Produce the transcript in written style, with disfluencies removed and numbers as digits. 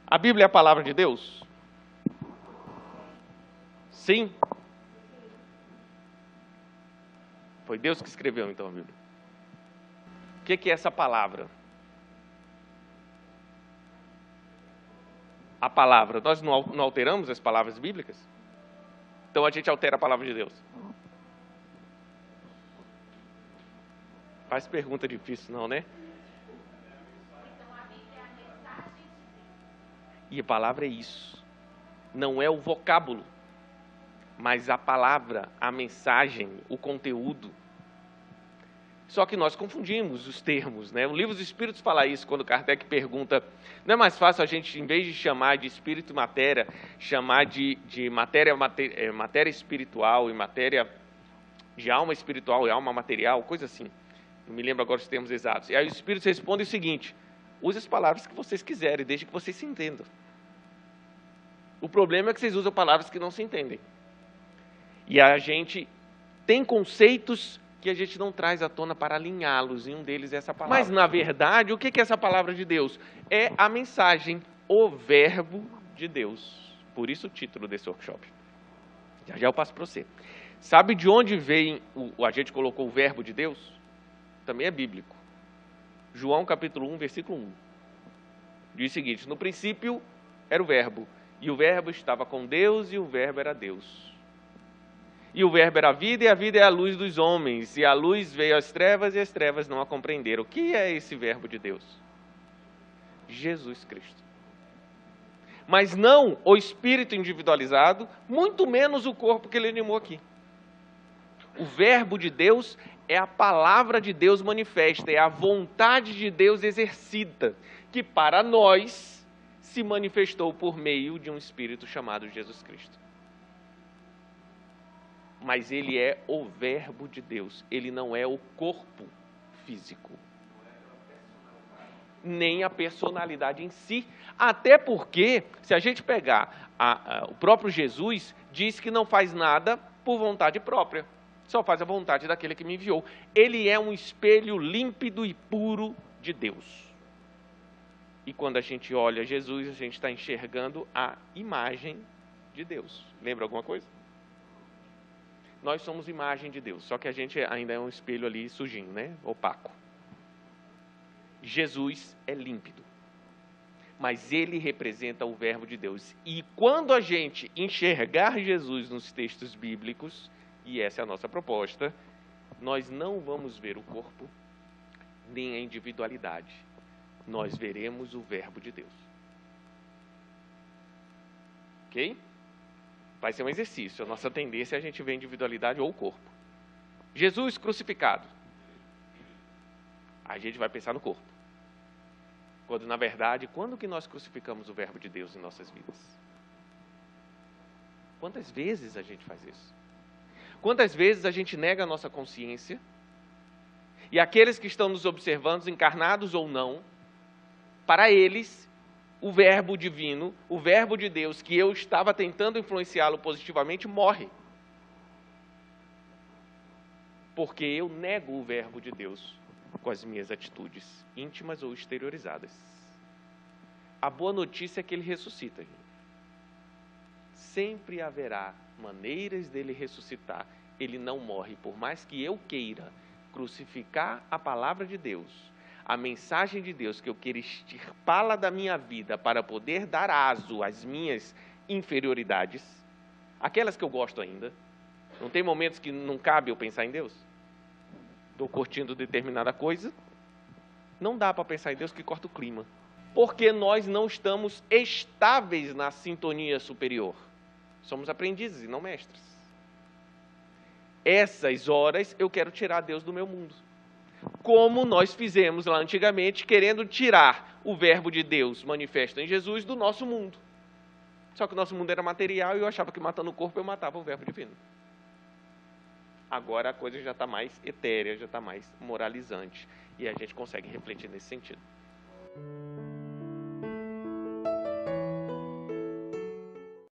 A Bíblia é a palavra de Deus? Sim? Foi Deus que escreveu, então, a Bíblia. O que é essa palavra? A palavra. Nós não alteramos as palavras bíblicas? Então a gente altera a palavra de Deus. Faz pergunta difícil, não, né? E a palavra é isso. Não é o vocábulo, mas a palavra, a mensagem, o conteúdo. Só que nós confundimos os termos, né? O Livro dos Espíritos fala isso, quando Kardec pergunta, não é mais fácil a gente, em vez de chamar de espírito e matéria, chamar de matéria espiritual e matéria de alma espiritual e alma material, coisa assim. Não me lembro agora os termos exatos. E aí os Espíritos respondem o seguinte: use as palavras que vocês quiserem, desde que vocês se entendam. O problema é que vocês usam palavras que não se entendem. E a gente tem conceitos que a gente não traz à tona para alinhá-los, e um deles é essa palavra. Mas, na verdade, o que é essa palavra de Deus? É a mensagem, o verbo de Deus. Por isso o título desse workshop. Já eu passo para você. Sabe de onde vem, a gente colocou o verbo de Deus? Também é bíblico. João capítulo 1, versículo 1. Diz o seguinte: no princípio era o verbo, e o verbo estava com Deus, e o verbo era Deus. E o verbo era a vida, e a vida é a luz dos homens. E a luz veio às trevas, e as trevas não a compreenderam. O que é esse verbo de Deus? Jesus Cristo. Mas não o espírito individualizado, muito menos o corpo que ele animou aqui. O verbo de Deus é a palavra de Deus manifesta, é a vontade de Deus exercida, que para nós se manifestou por meio de um espírito chamado Jesus Cristo. Mas ele é o verbo de Deus, ele não é o corpo físico, nem a personalidade em si, até porque, se a gente pegar o próprio Jesus, diz que não faz nada por vontade própria, só faz a vontade daquele que me enviou. Ele é um espelho límpido e puro de Deus. E quando a gente olha Jesus, a gente está enxergando a imagem de Deus. Lembra alguma coisa? Nós somos imagem de Deus, só que a gente ainda é um espelho ali sujinho, né? Opaco. Jesus é límpido, mas ele representa o verbo de Deus. E quando a gente enxergar Jesus nos textos bíblicos, e essa é a nossa proposta, nós não vamos ver o corpo, nem a individualidade. Nós veremos o verbo de Deus. Ok? Vai ser um exercício. A nossa tendência é a gente ver a individualidade ou o corpo. Jesus crucificado. A gente vai pensar no corpo. Quando, na verdade, quando que nós crucificamos o verbo de Deus em nossas vidas? Quantas vezes a gente faz isso? Quantas vezes a gente nega a nossa consciência e aqueles que estão nos observando, encarnados ou não, para eles, o verbo divino, o verbo de Deus, que eu estava tentando influenciá-lo positivamente, morre. Porque eu nego o verbo de Deus com as minhas atitudes, íntimas ou exteriorizadas. A boa notícia é que ele ressuscita, gente. Sempre haverá maneiras dele ressuscitar. Ele não morre, por mais que eu queira crucificar a palavra de Deus, a mensagem de Deus, que eu queira extirpá-la da minha vida para poder dar aso às minhas inferioridades, aquelas que eu gosto ainda. Não tem momentos que não cabe eu pensar em Deus? Estou curtindo determinada coisa, não dá para pensar em Deus, que corta o clima. Porque nós não estamos estáveis na sintonia superior. Somos aprendizes e não mestres. Essas horas eu quero tirar Deus do meu mundo. Como nós fizemos lá antigamente, querendo tirar o verbo de Deus manifesto em Jesus do nosso mundo. Só que o nosso mundo era material e eu achava que matando o corpo eu matava o verbo divino. Agora a coisa já está mais etérea, já está mais moralizante. E a gente consegue refletir nesse sentido.